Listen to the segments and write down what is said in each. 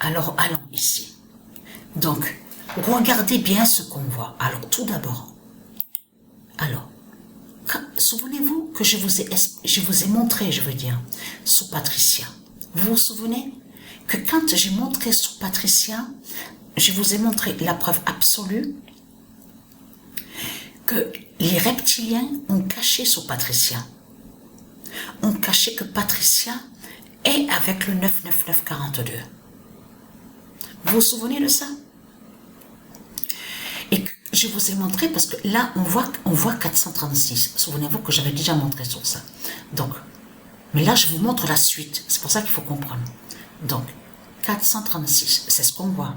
Alors, allons ici. Donc, regardez bien ce qu'on voit. Alors, tout d'abord, souvenez-vous que je vous ai montré, je veux dire, sous Patricia. Vous vous souvenez que quand j'ai montré sous Patricia, je vous ai montré la preuve absolue que les reptiliens ont caché sous Patricia. Ont caché que Patricia est avec le 99942. Vous vous souvenez de ça? Et que je vous ai montré parce que là, on voit 436. Souvenez-vous que j'avais déjà montré sur ça. Donc, mais là, je vous montre la suite. C'est pour ça qu'il faut comprendre. Donc, 436, c'est ce qu'on voit.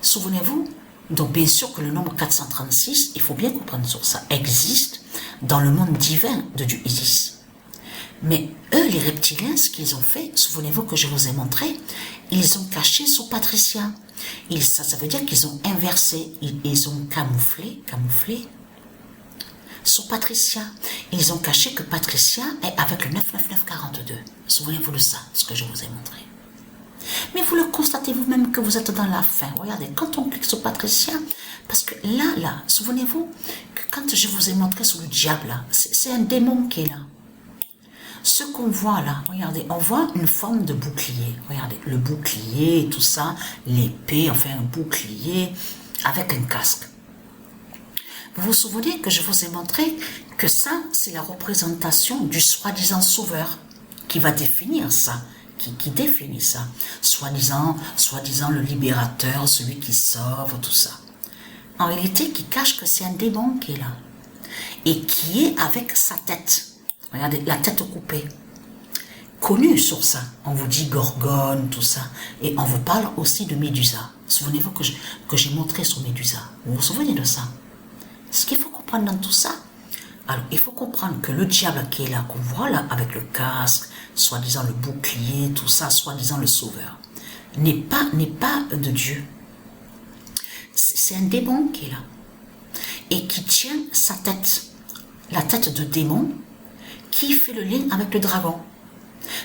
Souvenez-vous, donc bien sûr que le nombre 436, il faut bien comprendre sur ça, existe dans le monde divin de Dieu Isis. Mais eux, les reptiliens, ce qu'ils ont fait, souvenez-vous que je vous ai montré, ils ont caché sur Patricia. Ça veut dire qu'ils ont inversé, ils ont camouflé sur Patricia. Ils ont caché que Patricia est avec le 99942. Souvenez-vous de ça, ce que je vous ai montré. Mais vous le constatez vous-même que vous êtes dans la fin. Regardez, quand on clique sur Patricia, parce que là, souvenez-vous que quand je vous ai montré sur le diable, là, c'est un démon qui est là. Ce qu'on voit là, regardez, on voit une forme de bouclier. Regardez, le bouclier, tout ça, l'épée, enfin un bouclier avec un casque. Vous vous souvenez que je vous ai montré que ça, c'est la représentation du soi-disant sauveur qui va définir ça, qui définit ça. Soi-disant le libérateur, celui qui sauve, tout ça. En réalité, qui cache que c'est un démon qui est là et qui est avec sa tête. Regardez, la tête coupée. Connu sur ça. On vous dit Gorgone, tout ça. Et on vous parle aussi de Médusa. Souvenez-vous que j'ai montré sur Médusa. Vous vous souvenez de ça? Ce qu'il faut comprendre dans tout ça, alors il faut comprendre que le diable qui est là, qu'on voit là, avec le casque, soi-disant le bouclier, tout ça, soi-disant le sauveur, n'est pas de Dieu. C'est un démon qui est là. Et qui tient sa tête. La tête de démon, qui fait le lien avec le dragon.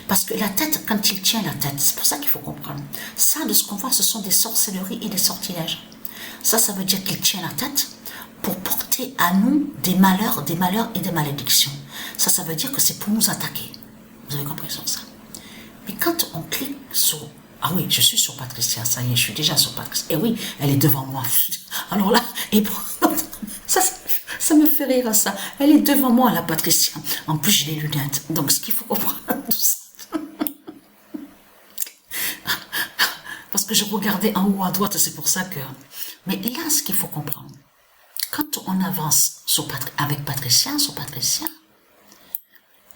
Parce que la tête, quand il tient la tête, c'est pour ça qu'il faut comprendre. Ça, de ce qu'on voit, ce sont des sorcelleries et des sortilèges. Ça veut dire qu'il tient la tête pour porter à nous des malheurs et des malédictions. Ça veut dire que c'est pour nous attaquer. Vous avez compris sur ça? Mais quand on clique sur... Ah oui, je suis sur Patricia, ça y est, je suis déjà sur Patricia. Et oui, elle est devant moi. Alors là, et ça me fait rire ça. Elle est devant moi, la Patricia. En plus, j'ai les lunettes. Donc, ce qu'il faut comprendre, tout ça. Parce que je regardais en haut à droite, c'est pour ça que... Mais là, ce qu'il faut comprendre, quand on avance avec Patricia,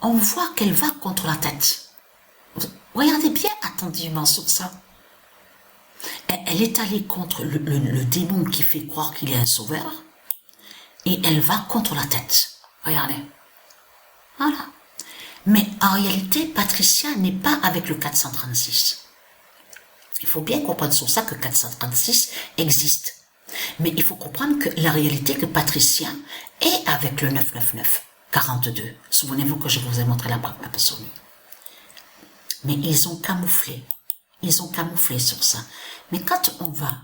on voit qu'elle va contre la tête. Regardez bien attentivement sur ça. Elle est allée contre le démon qui fait croire qu'il est un sauveur. Et elle va contre la tête. Regardez. Voilà. Mais en réalité, Patricia n'est pas avec le 436. Il faut bien comprendre sur ça que 436 existe. Mais il faut comprendre que la réalité que Patricia est avec le 99942. Souvenez-vous que je vous ai montré la preuve absolue. Mais ils ont camouflé. Ils ont camouflé sur ça. Mais quand on va...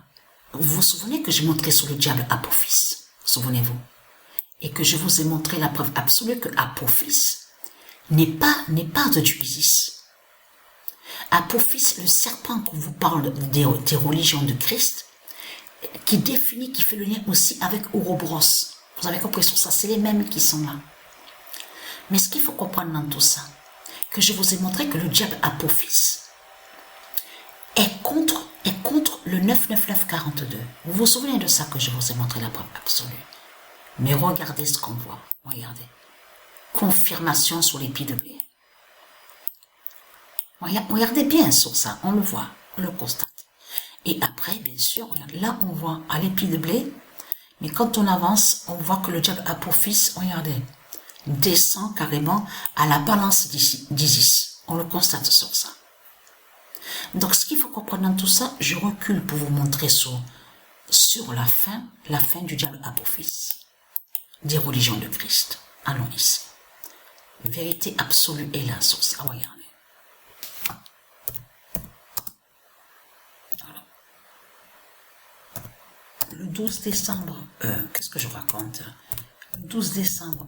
Vous vous souvenez que j'ai montré sur le diable Apophis? Souvenez-vous. Et que je vous ai montré la preuve absolue que Apophis n'est pas de Dieu Isis. Apophis, le serpent qu'on vous parle des religions de Christ, qui définit, qui fait le lien aussi avec Ouroboros. Vous avez compris sur ça, c'est les mêmes qui sont là. Mais ce qu'il faut comprendre dans tout ça, que je vous ai montré que le diable Apophis est contre le 99942. Vous vous souvenez de ça que je vous ai montré la preuve absolue? Mais regardez ce qu'on voit. Regardez. Confirmation sur l'épi de blé. Regardez bien sur ça. On le voit. On le constate. Et après, bien sûr, là, on voit à l'épi de blé. Mais quand on avance, on voit que le diable Apophis, regardez, descend carrément à la balance d'Isis. On le constate sur ça. Donc, ce qu'il faut comprendre dans tout ça, je recule pour vous montrer sur la fin du diable Apophis. Des religions de Christ. Allons ici. Vérité absolue est là sur ça. Regardez. le 12 décembre, qu'est-ce que je raconte? Le 12 décembre,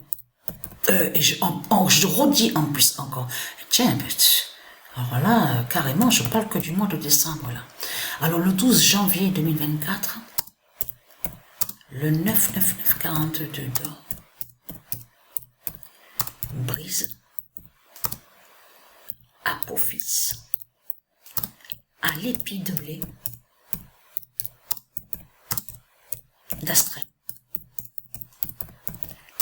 et je redis en plus encore, tiens, alors là, carrément, je parle que du mois de décembre, là. Alors, le 12 janvier 2024, le 99942 d'or brise Apophis à l'épi de lait d'Astrée.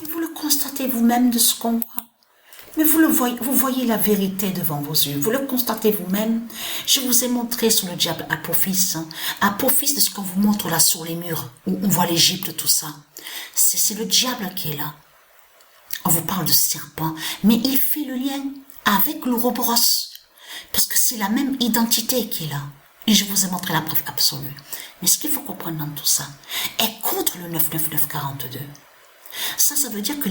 Et vous le constatez vous-même de ce qu'on voit. Mais vous le voyez, vous voyez la vérité devant vos yeux. Vous le constatez vous-même. Je vous ai montré sur le diable Apophis. Apophis de ce qu'on vous montre là sur les murs, où on voit l'Égypte, tout ça. C'est le diable qui est là. On vous parle de serpent, mais il fait le lien avec l'Ouroboros. Parce que c'est la même identité qui est là. Et je vous ai montré la preuve absolue. Mais ce qu'il faut comprendre dans tout ça est contre le 99942. Ça veut dire que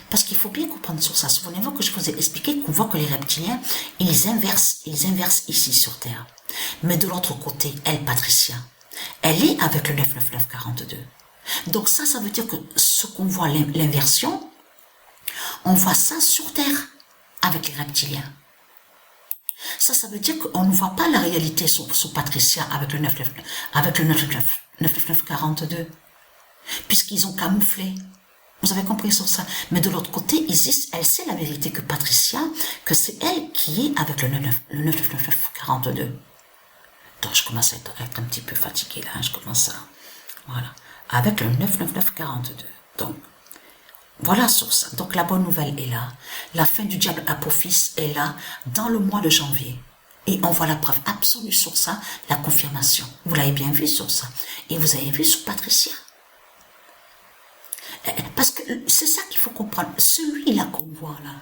parce qu'il faut bien comprendre sur ça. Souvenez-vous que je vous ai expliqué qu'on voit que les reptiliens, ils inversent ici sur Terre. Mais de l'autre côté, elle, Patricia, elle est avec le 99942. Donc ça veut dire que ce qu'on voit, l'inversion, on voit ça sur Terre avec les reptiliens. Ça veut dire qu'on ne voit pas la réalité sur Patricia avec le 99942. Puisqu'ils ont camouflé. Vous avez compris sur ça. Mais de l'autre côté, elle sait la vérité que Patricia, que c'est elle qui est avec le 99942. Donc je commence à être un petit peu fatiguée là, je commence à... Voilà. Avec le 99942. Donc, voilà sur ça. Donc la bonne nouvelle est là. La fin du diable Apophis est là dans le mois de janvier. Et on voit la preuve absolue sur ça, la confirmation. Vous l'avez bien vu sur ça. Et vous avez vu sur Patricia. Parce que c'est ça qu'il faut comprendre. Celui-là qu'on voit là,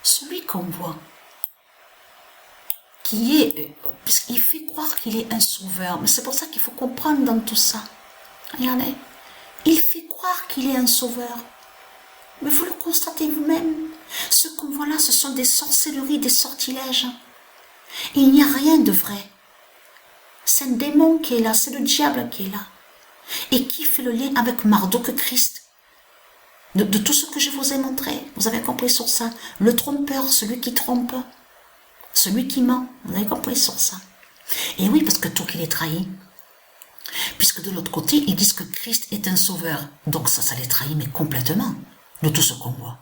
celui qu'on voit, qui est, puisqu'il fait croire qu'il est un sauveur, mais c'est pour ça qu'il faut comprendre dans tout ça. Regardez, il fait croire qu'il est un sauveur, mais vous le constatez vous-même. Ce qu'on voit là, ce sont des sorcelleries, des sortilèges. Il n'y a rien de vrai. C'est un démon qui est là, c'est le diable qui est là. Et qui fait le lien avec Marduk Christ. De tout ce que je vous ai montré. Vous avez compris sur ça. Le trompeur, celui qui trompe. Celui qui ment. Vous avez compris sur ça. Et oui, parce que tout qu'il est trahi. Puisque de l'autre côté, ils disent que Christ est un sauveur. Donc ça les trahit, mais complètement. De tout ce qu'on voit.